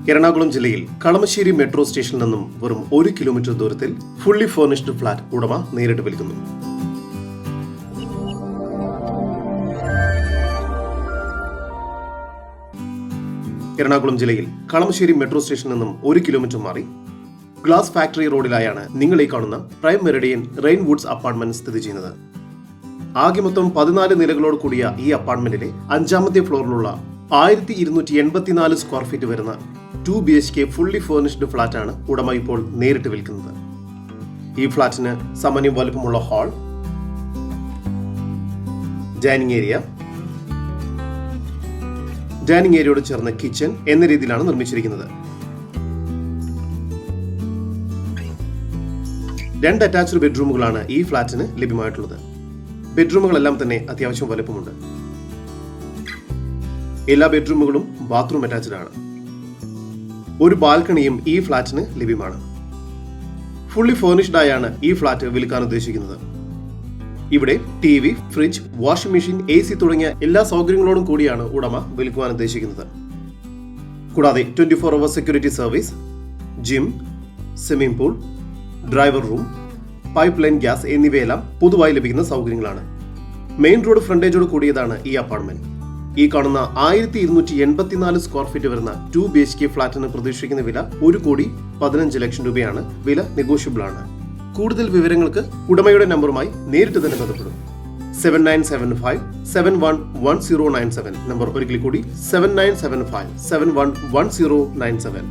എറണാകുളം ജില്ലയിൽ കളമശ്ശേരി മെട്രോ സ്റ്റേഷനിൽ നിന്നും വെറും 1 കിലോമീറ്റർ ദൂരത്തിൽ ഫുള്ളി ഫർണിഷ്ഡ് ഫ്ളാറ്റ് ഉടമ നേരിട്ട് വിൽക്കുന്നു. എറണാകുളം ജില്ലയിൽ കളമശ്ശേരി മെട്രോ സ്റ്റേഷനിൽ നിന്നും 1 കിലോമീറ്റർ മാറി ഗ്ലാസ് ഫാക്ടറി റോഡിലായാണ് നിങ്ങൾ ഈ കാണുന്ന പ്രൈം മെറിഡിയൻ റെയിൻവുഡ്സ് അപ്പാർട്ട്മെന്റ് സ്ഥിതി ചെയ്യുന്നത്. ആകെ മൊത്തം 14 നിലകളോട് കൂടിയ ഈ അപ്പാർട്ട്മെന്റിലെ 5ാമത്തെ ഫ്ലോറിലുള്ള 1284 സ്ക്വയർ ഫീറ്റ് വരുന്ന 2 BHK ഫുള്ളി ഫർണിഷ്ഡ് ഫ്ളാറ്റാണ് ഉടമ ഇപ്പോൾ നേരിട്ട് വിൽക്കുന്നത്. ഈ ഫ്ളാറ്റിന് സാമാന്യം വലുപ്പമുള്ള ഹാൾ, ഡൈനിങ് ഏരിയയോട് ചേർന്ന കിച്ചൺ എന്ന രീതിയിലാണ് നിർമ്മിച്ചിരിക്കുന്നത്. 2 അറ്റാച്ച്ഡ് ബെഡ്റൂമുകളാണ് ഈ ഫ്ളാറ്റിന് ലഭ്യമായിട്ടുള്ളത്. ബെഡ്റൂമുകളെല്ലാം തന്നെ അത്യാവശ്യം വലുപ്പമുണ്ട്. എല്ലാ ബെഡ്റൂമുകളും ബാത്റൂം അറ്റാച്ച്ഡ് ആണ്. ഒരു ബാൽക്കണിയും ഈ ഫ്ളാറ്റിന് ലഭ്യമാണ്. ഫുള്ളി ഫർണിഷ്ഡ് ആയാണ് ഈ ഫ്ളാറ്റ് വിൽക്കാൻ ഉദ്ദേശിക്കുന്നത്. ഇവിടെ TV, fridge, washing machine, AC തുടങ്ങിയ എല്ലാ സൗകര്യങ്ങളോടും കൂടിയാണ് ഉടമ വിൽക്കുവാൻ ഉദ്ദേശിക്കുന്നത്. കൂടാതെ 24 hours security service, gym, swimming pool, driver room, pipe line, gas എന്നിവയെല്ലാം പൊതുവായി ലഭിക്കുന്ന സൗകര്യങ്ങളാണ്. മെയിൻ റോഡ് ഫ്രണ്ടേജോട് കൂടിയതാണ് ഈ അപ്പാർട്ട്മെന്റ്. ഈ കാണുന്ന 1284 സ്ക്വയർ ഫീറ്റ് വരുന്ന 2 BHK ഫ്ളാറ്റിന് പ്രതീക്ഷിക്കുന്ന വില 1,15 ലക്ഷം രൂപയാണ്. വില നെഗോഷ്യബിൾ ആണ്. കൂടുതൽ വിവരങ്ങൾക്ക് ഉടമയുടെ നമ്പറുമായി നേരിട്ട് തന്നെ ബന്ധപ്പെടും. 7975711097 നമ്പർ ഒരിക്കൽ കൂടി 7975711097.